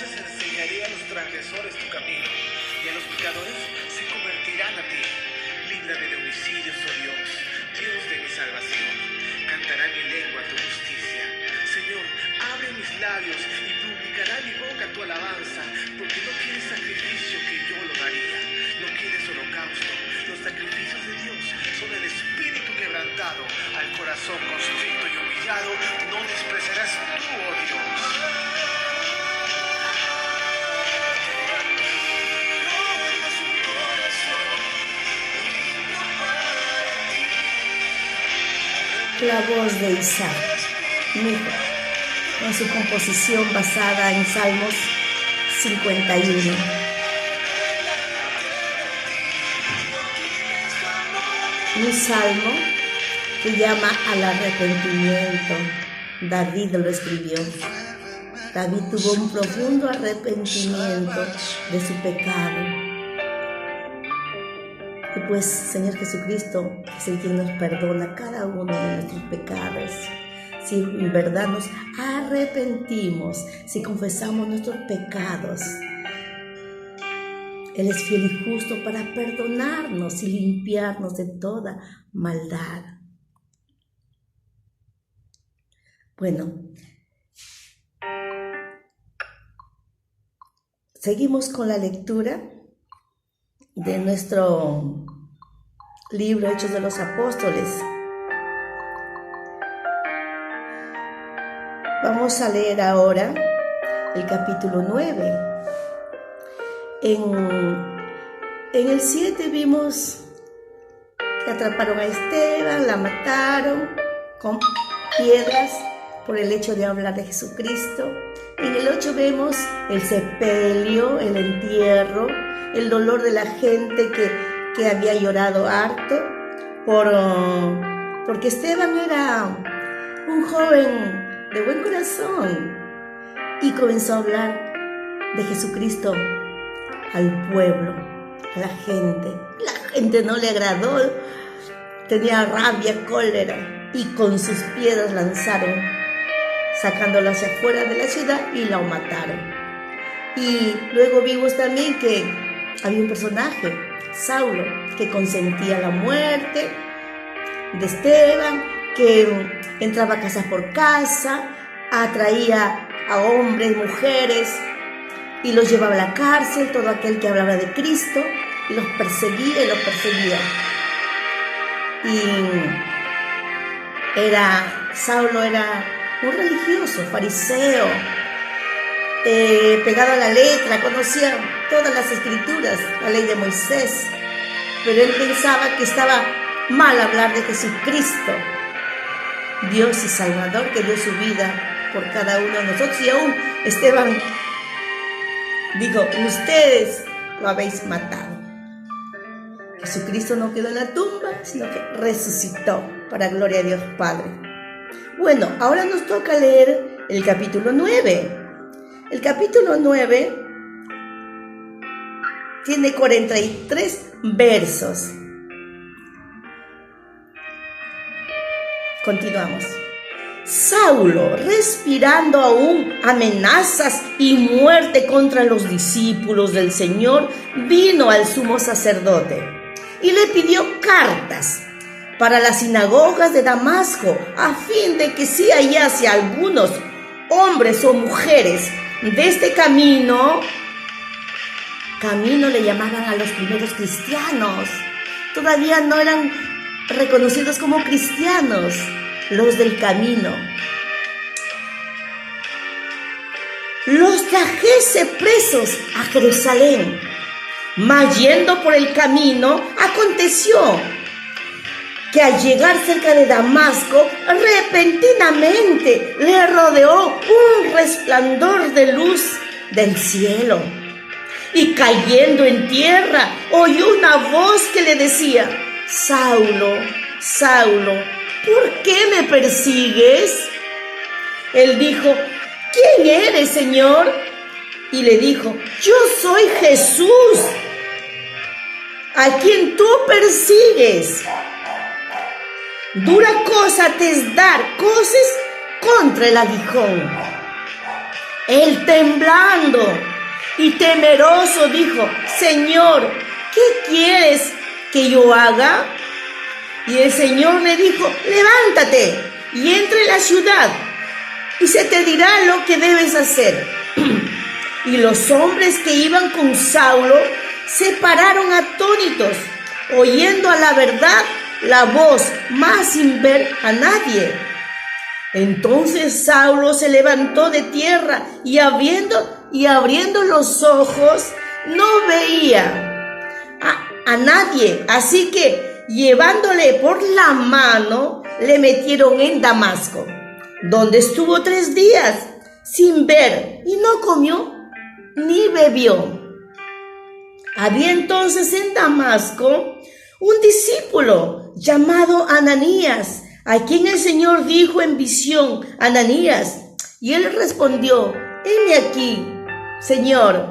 Entonces enseñaré a los transgresores tu camino, y a los pecadores se convertirán a ti. Líbrame de homicidios, oh Dios, Dios de mi salvación. Cantará mi lengua tu justicia. Señor, abre mis labios y publicará mi boca tu alabanza, porque no quieres sacrificio que yo lo daría, no quieres holocausto. Los sacrificios de Dios son el espíritu quebrantado, al corazón constricto y humillado no despreciarás tú, oh Dios. La voz de Isaac, hijo, con su composición basada en Salmos 51. Un salmo que llama al arrepentimiento. David lo escribió. David tuvo un profundo arrepentimiento de su pecado. Y pues, Señor Jesucristo es el quien nos perdona cada uno de nuestros pecados. Si en verdad nos arrepentimos, si confesamos nuestros pecados, Él es fiel y justo para perdonarnos y limpiarnos de toda maldad. Bueno, seguimos con la lectura de nuestro libro Hechos de los Apóstoles. Vamos a leer ahora el capítulo 9. En el 7 vimos que atraparon a Esteban, la mataron con piedras por el hecho de hablar de Jesucristo. En el 8 vemos el sepelio, el entierro, el dolor de la gente que había llorado harto porque Esteban era un joven de buen corazón y comenzó a hablar de Jesucristo al pueblo, a la gente. La gente no le agradó, tenía rabia, cólera, y con sus piedras lanzaron, sacándolo hacia afuera de la ciudad, y lo mataron. Y luego vimos también que había un personaje, Saulo, que consentía la muerte de Esteban, que entraba casa por casa, atraía a hombres, mujeres, y los llevaba a la cárcel, todo aquel que hablaba de Cristo, y los perseguía y los perseguía. Saulo era un religioso, fariseo, pegado a la letra, conocía todas las escrituras, la ley de Moisés, pero él pensaba que estaba mal hablar de Jesucristo, Dios y Salvador, que dio su vida por cada uno de nosotros. Y aún Esteban dijo: ustedes lo habéis matado. Jesucristo no quedó en la tumba, sino que resucitó, para gloria a Dios Padre. Bueno, ahora nos toca leer el capítulo 9. El capítulo 9 tiene 43 versos. Continuamos. Saulo, respirando aún amenazas y muerte contra los discípulos del Señor, vino al sumo sacerdote y le pidió cartas para las sinagogas de Damasco, a fin de que si hallase algunos hombres o mujeres de este camino le llamaban a los primeros cristianos, todavía no eran reconocidos como cristianos, los del camino, los trajese presos a Jerusalén. Mas yendo por el camino, aconteció que al llegar cerca de Damasco, repentinamente le rodeó un resplandor de luz del cielo. Y cayendo en tierra, oyó una voz que le decía: Saulo, Saulo, ¿por qué me persigues? Él dijo: ¿quién eres, Señor? Y le dijo: yo soy Jesús, a quien tú persigues. Dura cosa te es dar coces contra el aguijón. Él temblando y temeroso dijo: Señor, ¿qué quieres que yo haga? Y el Señor le dijo: levántate y entra en la ciudad, y se te dirá lo que debes hacer. Y los hombres que iban con Saulo se pararon atónitos, oyendo a la verdad la voz, mas sin ver a nadie. Entonces Saulo se levantó de tierra y abriendo los ojos, no veía a nadie. Así que, llevándole por la mano, le metieron en Damasco, donde estuvo 3 días sin ver, y no comió ni bebió. Había entonces en Damasco un discípulo llamado Ananías, a quien el Señor dijo en visión: Ananías. Y él respondió: heme aquí, Señor.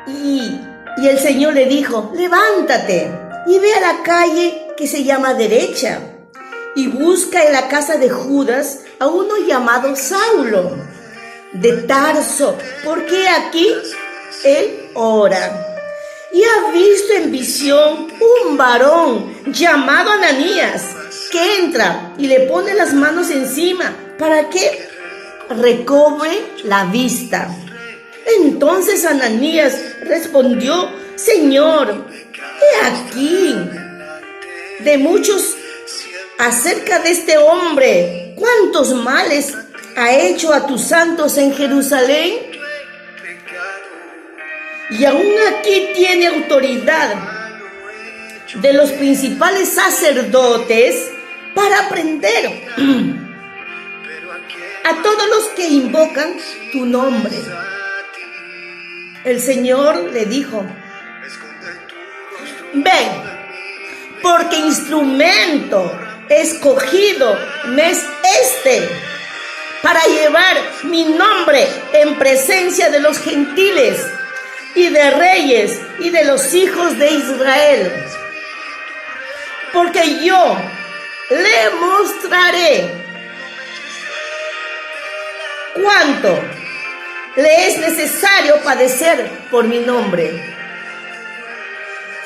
Y el Señor le dijo: levántate y ve a la calle que se llama Derecha, y busca en la casa de Judas a uno llamado Saulo, de Tarso, porque aquí él ora. Y ha visto en visión un varón llamado Ananías, que entra y le pone las manos encima para que recobre la vista. Entonces Ananías respondió: Señor, he aquí de muchos acerca de este hombre, cuántos males ha hecho a tus santos en Jerusalén, y aún aquí tiene autoridad de los principales sacerdotes para prender a todos los que invocan tu nombre. El Señor le dijo: ven, porque instrumento escogido me es este, para llevar mi nombre en presencia de los gentiles y de reyes y de los hijos de Israel. Porque yo le mostraré cuánto le es necesario padecer por mi nombre.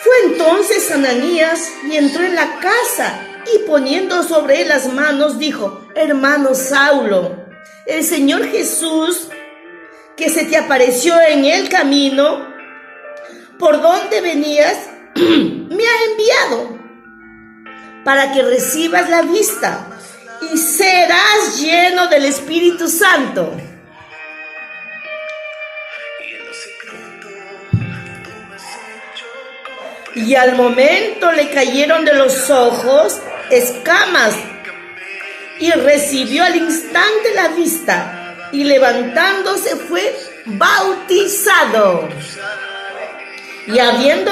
Fue entonces Ananías y entró en la casa, y poniendo sobre él las manos dijo: hermano Saulo, el Señor Jesús, que se te apareció en el camino por donde venías, me ha enviado para que recibas la vista y serás lleno del Espíritu Santo. Y al momento le cayeron de los ojos escamas, y recibió al instante la vista, y levantándose fue bautizado. Y habiendo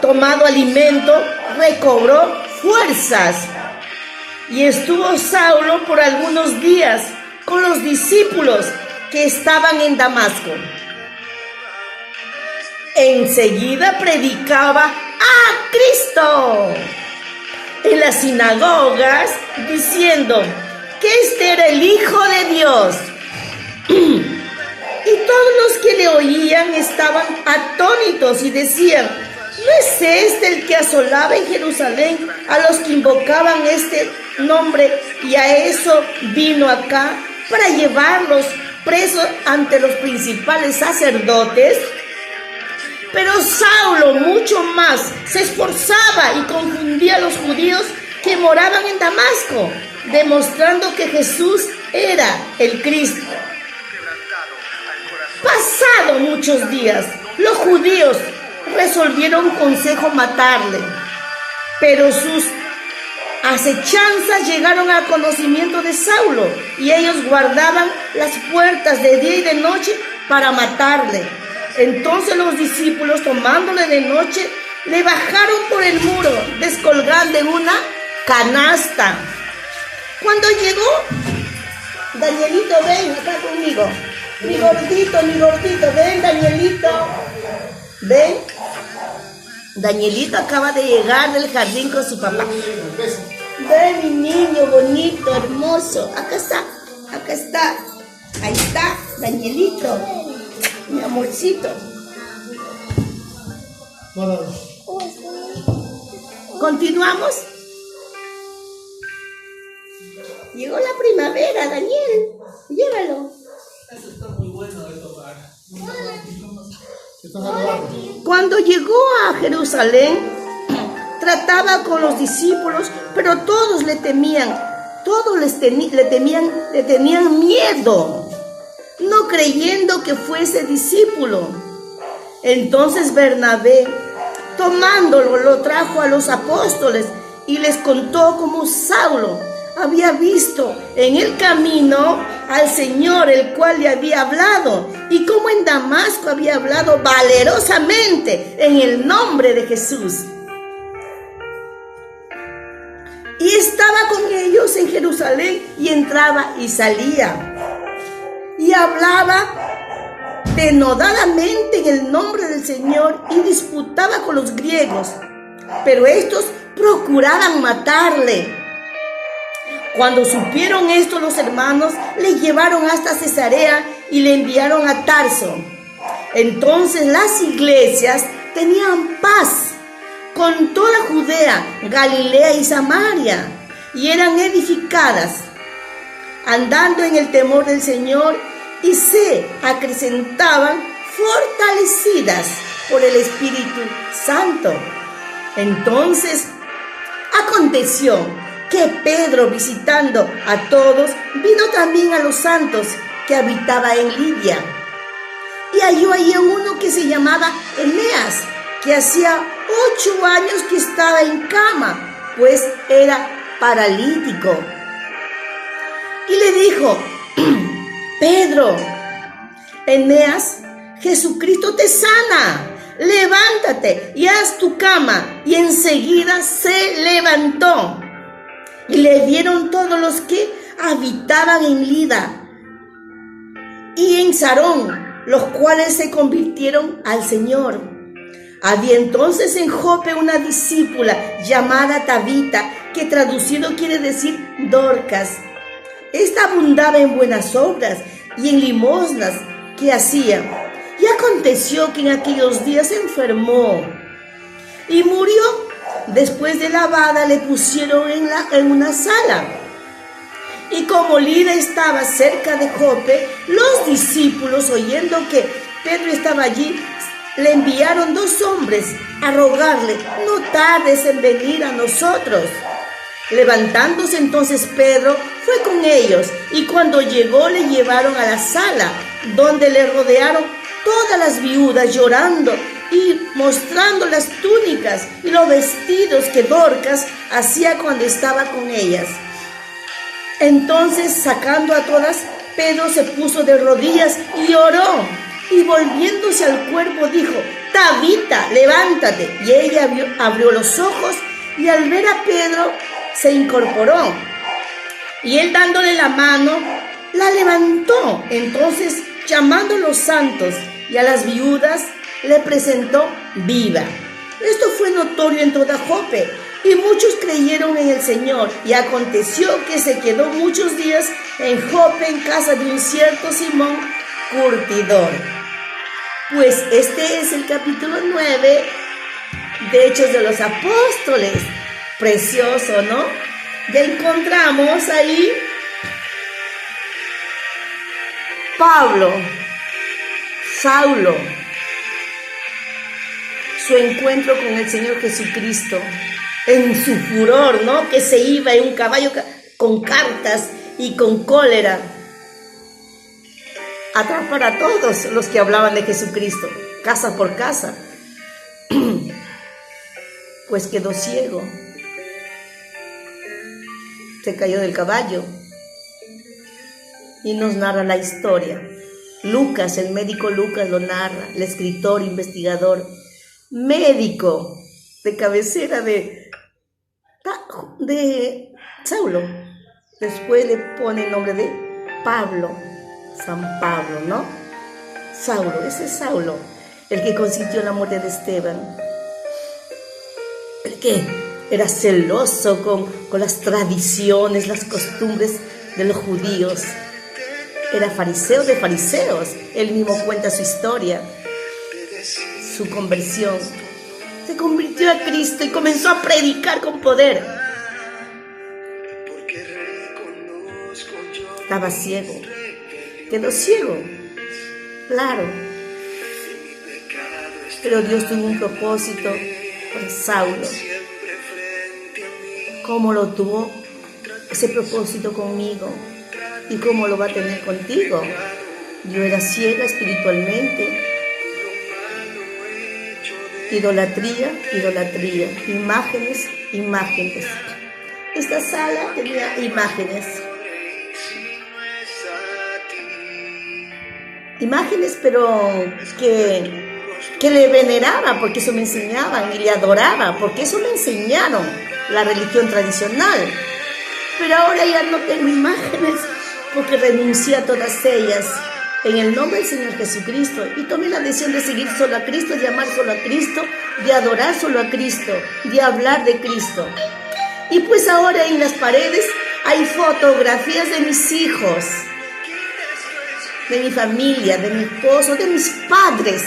tomado alimento, recobró fuerzas. Y estuvo Saulo por algunos días con los discípulos que estaban en Damasco. Enseguida predicaba a Cristo en las sinagogas, diciendo que este era el Hijo de Dios. Y todos los que le oían estaban atónitos y decían: ¿no es este el que asolaba en Jerusalén a los que invocaban este nombre, y a eso vino acá para llevarlos presos ante los principales sacerdotes? Pero Saulo mucho más se esforzaba y confundía a los judíos que moraban en Damasco, demostrando que Jesús era el Cristo. Pasado muchos días, los judíos resolvieron consejo matarle, pero sus acechanzas llegaron al conocimiento de Saulo, y ellos guardaban las puertas de día y de noche para matarle. Entonces los discípulos, tomándole de noche, le bajaron por el muro, descolgando en una canasta. Cuando llegó, Danielito, ven acá conmigo. Mi gordito, ven, Danielito. Ven. Danielito acaba de llegar del jardín con su papá. Ven, mi niño bonito, hermoso. Acá está. Ahí está, Danielito, mi amorcito. Continuamos. Llegó la primavera, Daniel. Llévalo. Eso está muy bueno de tomar. Cuando llegó a Jerusalén, trataba con los discípulos, pero todos le temían. Todos le tenían miedo, no creyendo que fuese discípulo. Entonces Bernabé, tomándolo, lo trajo a los apóstoles y les contó cómo Saulo había visto en el camino al Señor, el cual le había hablado, y cómo en Damasco había hablado valerosamente en el nombre de Jesús. Y estaba con ellos en Jerusalén, y entraba y salía, y hablaba denodadamente en el nombre del Señor, y disputaba con los griegos, pero estos procuraban matarle. Cuando supieron esto, los hermanos le llevaron hasta Cesarea y le enviaron a Tarso. Entonces las iglesias tenían paz con toda Judea, Galilea y Samaria, y eran edificadas, andando en el temor del Señor, y se acrecentaban fortalecidas por el Espíritu Santo. Entonces aconteció que Pedro, visitando a todos, vino también a los santos que habitaban en Lidia, y halló allí a uno que se llamaba Eneas, que hacía 8 años que estaba en cama, pues era paralítico. Y le dijo: Pedro, Eneas, Jesucristo te sana, levántate y haz tu cama. Y enseguida se levantó. Y le vieron todos los que habitaban en Lida y en Sarón, los cuales se convirtieron al Señor. Había entonces en Jope una discípula llamada Tabita, que traducido quiere decir Dorcas. Esta abundaba en buenas obras y en limosnas que hacía. Y aconteció que en aquellos días se enfermó y murió. Después de lavada le pusieron en una sala. Y como Lida estaba cerca de Jope, los discípulos, oyendo que Pedro estaba allí, le enviaron 2 hombres a rogarle: no tardes en venir a nosotros. Levantándose entonces Pedro, fue con ellos, y cuando llegó le llevaron a la sala, donde le rodearon todas las viudas, llorando y mostrando las túnicas y los vestidos que Dorcas hacía cuando estaba con ellas. Entonces, sacando a todas, Pedro se puso de rodillas y oró, y volviéndose al cuerpo dijo: Tabita, levántate. Y ella abrió los ojos, y al ver a Pedro se incorporó, y él, dándole la mano, la levantó. Entonces, llamando a los santos y a las viudas, le presentó viva. Esto fue notorio en toda Jope, y muchos creyeron en el Señor. Y aconteció que se quedó muchos días en Jope, en casa de un cierto Simón curtidor. Pues este es el capítulo 9 de Hechos de los Apóstoles. Precioso, ¿no? Ya encontramos ahí Saulo, su encuentro con el Señor Jesucristo, en su furor, ¿no? Que se iba en un caballo con cartas y con cólera a atrapar a todos los que hablaban de Jesucristo, casa por casa. Pues quedó ciego, se cayó del caballo, y nos narra la historia. Lucas, el médico Lucas, lo narra, el escritor, investigador, médico de cabecera de Saulo. Después le pone el nombre de Pablo, San Pablo, ¿no? Saulo, ese es Saulo, el que consintió la muerte de Esteban, el que era celoso con las tradiciones, las costumbres de los judíos. era fariseo de fariseos. Él mismo cuenta su historia, su conversión. Se convirtió a Cristo y comenzó a predicar con poder. Estaba ciego, quedó ciego, claro. Pero Dios tuvo un propósito con Saulo. ¿Cómo lo tuvo ese propósito conmigo? ¿Y cómo lo va a tener contigo? Yo era ciega espiritualmente. Idolatría, idolatría. Imágenes, imágenes. Esta sala tenía imágenes. Imágenes, pero que le veneraba, porque eso me enseñaban, y le adoraba, porque eso me enseñaron, la religión tradicional. Pero ahora ya no tengo imágenes, porque renuncié a todas ellas en el nombre del Señor Jesucristo y tomé la decisión de seguir solo a Cristo, de amar solo a Cristo, de adorar solo a Cristo, de hablar de Cristo. Y pues ahora en las paredes hay fotografías de mis hijos, de mi familia, de mi esposo, de mis padres.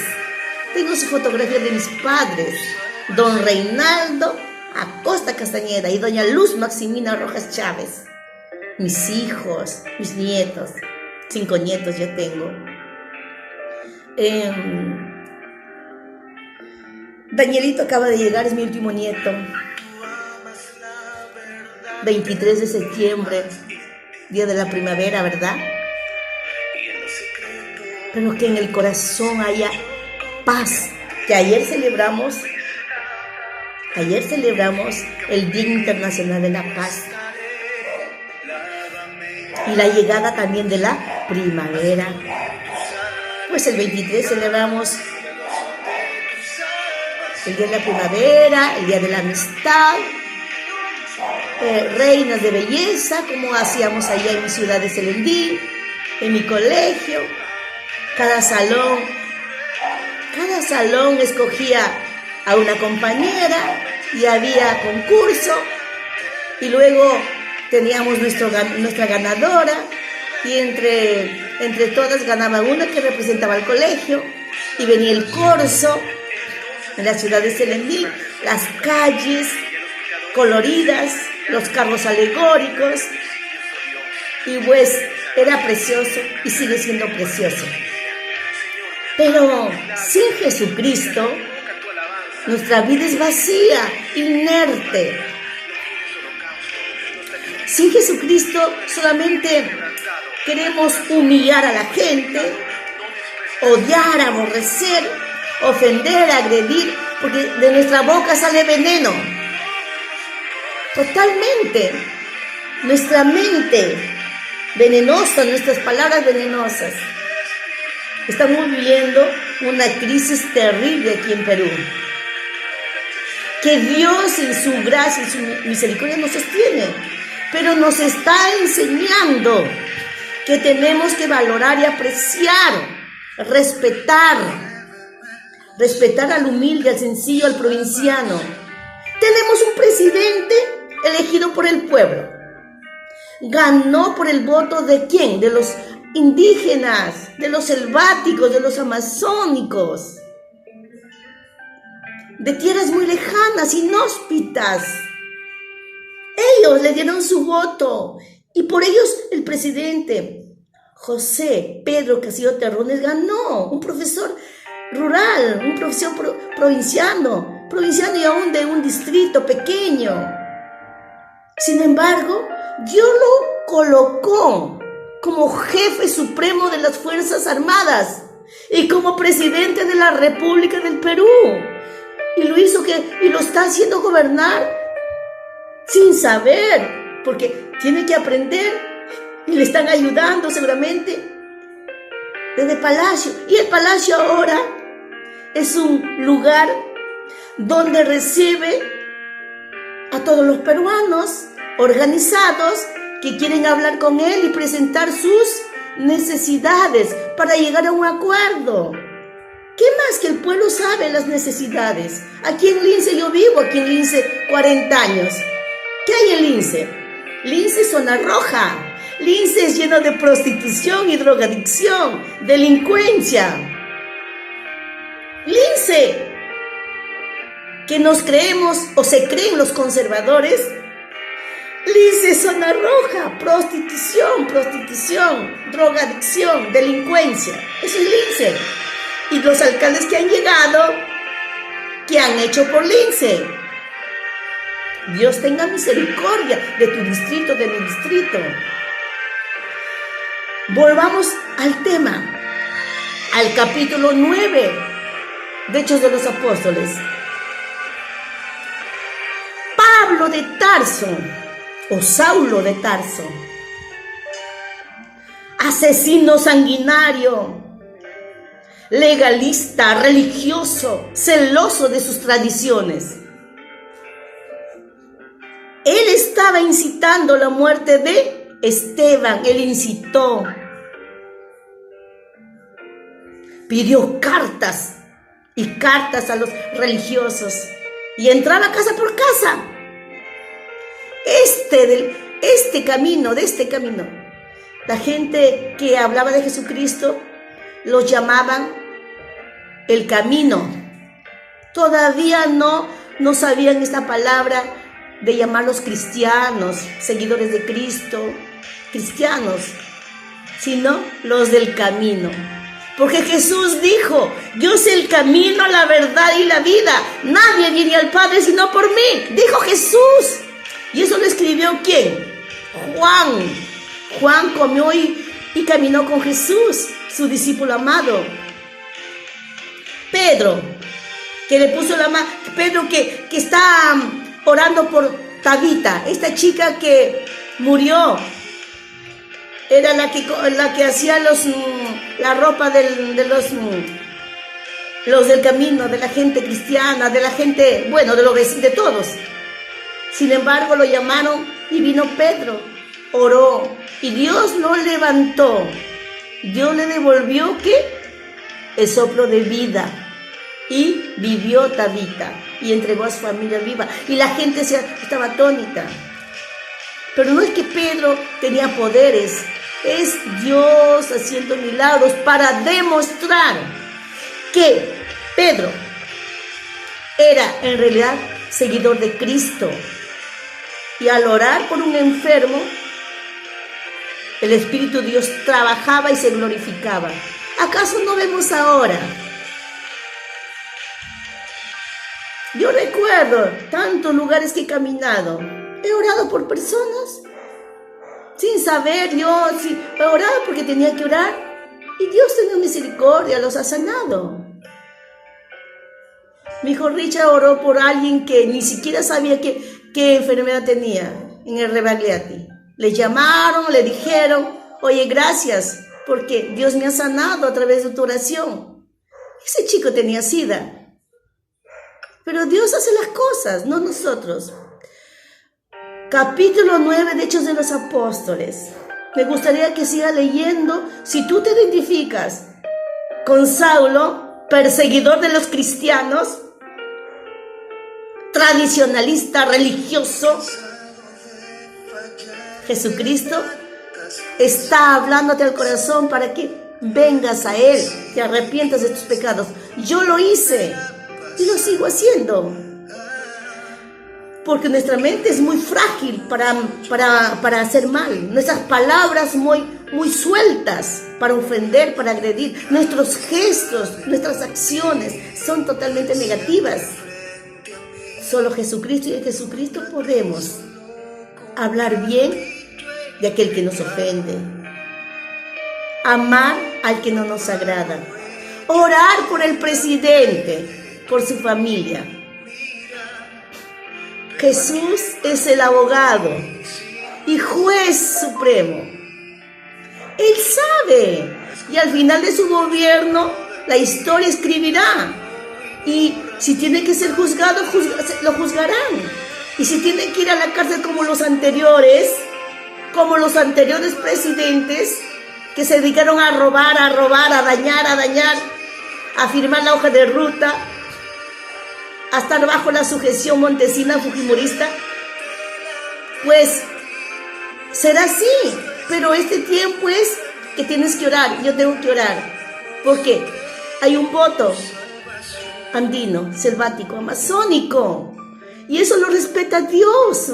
Tengo su fotografía de mis padres, don Reinaldo Acosta Castañeda y doña Luz Maximina Rojas Chávez. Mis hijos, mis nietos, 5 nietos ya tengo. Danielito acaba de llegar, es mi último nieto. 23 de septiembre, día de la primavera, ¿verdad? Pero que en el corazón haya paz. Que ayer celebramos el Día Internacional de la Paz y la llegada también de la primavera. Pues el 23 celebramos el Día de la Primavera, el Día de la Amistad, reinas de belleza, como hacíamos allá en mi ciudad de Selendín, en mi colegio. Cada salón escogía a una compañera y había concurso y luego teníamos nuestra ganadora y entre todas ganaba una que representaba al colegio y venía el corso en la ciudad de Selendín, las calles coloridas, los carros alegóricos y pues era precioso y sigue siendo precioso. Pero sin Jesucristo, nuestra vida es vacía, inerte. Sin Jesucristo solamente queremos humillar a la gente, odiar, aborrecer, ofender, agredir, porque de nuestra boca sale veneno. Totalmente. Nuestra mente venenosa, nuestras palabras venenosas. Estamos viviendo una crisis terrible aquí en Perú. Que Dios en su gracia y su misericordia nos sostiene, pero nos está enseñando que tenemos que valorar y apreciar, respetar al humilde, al sencillo, al provinciano. Tenemos un presidente elegido por el pueblo. Ganó por el voto ¿de quién? De los indígenas, de los selváticos, de los amazónicos, de tierras muy lejanas, inhóspitas. Ellos le dieron su voto y por ellos el presidente José Pedro Castillo Terrones ganó, un profesor rural, un profesor provinciano y aún de un distrito pequeño. Sin embargo, Dios lo colocó como jefe supremo de las Fuerzas Armadas y como presidente de la República del Perú. Y lo está haciendo gobernar sin saber, porque tiene que aprender y le están ayudando seguramente desde Palacio. Y el Palacio ahora es un lugar donde recibe a todos los peruanos organizados que quieren hablar con él y presentar sus necesidades para llegar a un acuerdo. ¿Qué más que el pueblo sabe las necesidades? Aquí en Lince yo vivo, aquí en Lince 40 años. ¿Qué hay en Lince? Lince es zona roja. Lince es lleno de prostitución y drogadicción, delincuencia. Lince, que nos creemos o se creen los conservadores. Lince, zona roja, prostitución, drogadicción, delincuencia. Eso es Lince. Y los alcaldes que han llegado, ¿qué han hecho por Lince? Dios tenga misericordia de tu distrito, de mi distrito. Volvamos al tema, al capítulo 9 de Hechos de los Apóstoles. Pablo de Tarso, o Saulo de Tarso, asesino sanguinario, legalista, religioso, celoso de sus tradiciones. Él estaba incitando la muerte de Esteban, él incitó. Pidió cartas y cartas a los religiosos y entraba casa por casa. De este camino, la gente que hablaba de Jesucristo los llamaban el camino. Todavía no sabían esta palabra de llamarlos cristianos, seguidores de Cristo, cristianos, sino los del camino. Porque Jesús dijo: yo soy el camino, la verdad y la vida. Nadie viene al Padre sino por mí. Dijo Jesús. ¿Y eso lo escribió quién? Juan. Juan comió y caminó con Jesús, su discípulo amado. Pedro, que le puso la mano. Pedro que está orando por Tabita, esta chica que murió. Era la que hacía la ropa de los del camino, de la gente cristiana, de la gente, bueno, de todos. Sin embargo, lo llamaron y vino Pedro, oró y Dios lo levantó. Dios le devolvió ¿qué? El soplo de vida y vivió Tabita y entregó a su familia viva. Y la gente estaba atónita. Pero no es que Pedro tenía poderes, es Dios haciendo milagros para demostrar que Pedro era en realidad seguidor de Cristo. Y al orar por un enfermo, el Espíritu de Dios trabajaba y se glorificaba. ¿Acaso no vemos ahora? Yo recuerdo tantos lugares que he caminado. He orado por personas sin saber. He orado porque tenía que orar. Y Dios tenía misericordia, los ha sanado. Mi hijo Richard oró por alguien que ni siquiera sabía qué enfermedad tenía en el Rebagliati. Le llamaron, le dijeron: oye, gracias, porque Dios me ha sanado a través de tu oración. Ese chico tenía SIDA. Pero Dios hace las cosas, no nosotros. Capítulo 9 de Hechos de los Apóstoles. Me gustaría que siga leyendo. Si tú te identificas con Saulo, perseguidor de los cristianos, tradicionalista, religioso, Jesucristo está hablándote al corazón para que vengas a Él, te arrepientas de tus pecados. Yo lo hice y lo sigo haciendo, porque nuestra mente es muy frágil para hacer mal. Nuestras palabras muy sueltas para ofender, para agredir. Nuestros gestos, nuestras acciones son totalmente negativas. Solo Jesucristo y en Jesucristo podemos hablar bien de aquel que nos ofende, amar al que no nos agrada, orar por el presidente, por su familia. Jesús es el abogado y juez supremo. Él sabe, y al final de su gobierno la historia escribirá. Y si tiene que ser juzgado, lo juzgarán. Y si tiene que ir a la cárcel como los anteriores presidentes que se dedicaron a robar, a dañar, a firmar la hoja de ruta, a estar bajo la sujeción montesina fujimorista, pues será así. Pero este tiempo es que tienes que orar. Yo tengo que orar. ¿Por qué? Hay un voto andino, selvático, amazónico. Y eso lo respeta Dios.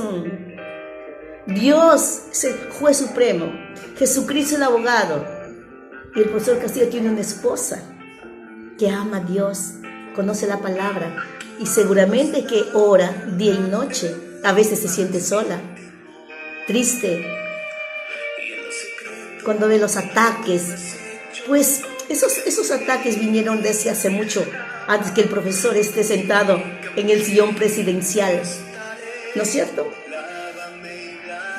Dios es el juez supremo. Jesucristo el abogado. Y el profesor Castillo tiene una esposa que ama a Dios, conoce la palabra y seguramente que ora día y noche. A veces se siente sola, triste, cuando ve los ataques. Pues esos ataques vinieron desde hace mucho, antes que el profesor esté sentado en el sillón presidencial. ¿No es cierto?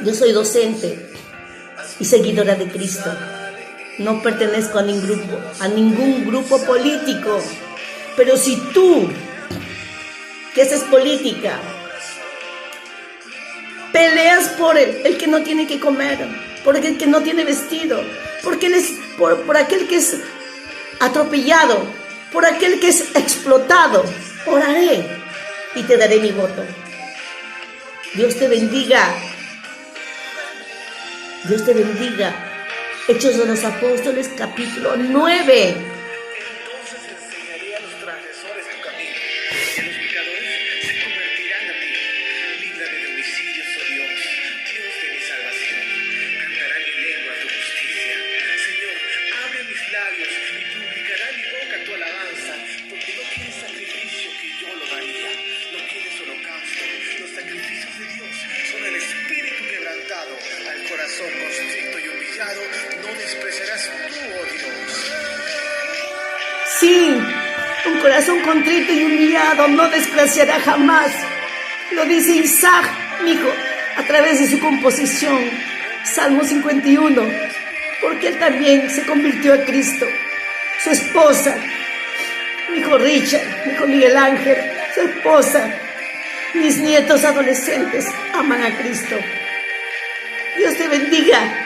Yo soy docente y seguidora de Cristo. No pertenezco a ningún grupo político. Pero si tú, que haces política, peleas por el que no tiene que comer, por el que no tiene vestido, por aquel que es atropellado, por aquel que es explotado, oraré y te daré mi voto. Dios te bendiga. Dios te bendiga. Hechos de los Apóstoles, capítulo 9. Entonces enseñaré a los transgresores tu camino, y los pecadores se convertirán a ti. Líbrame de homicidios, oh Dios, Dios de mi salvación. Cantará mi lengua tu justicia. Señor, abre mis labios y publicará mi boca tu alabanza, porque no quieres sacrificio que yo lo daría, no quieres holocausto. Los sacrificios de Dios son el espíritu quebrantado, al corazón constricto y humillado no despreciarás tú, oh Dios. Sí, un corazón contrito y humillado no despreciará jamás. Lo dice Isaac, mi hijo, a través de su composición, Salmo 51, porque él también se convirtió a Cristo. Su esposa, mi hijo Richard, mi hijo Miguel Ángel, su esposa, mis nietos adolescentes aman a Cristo. Dios te bendiga.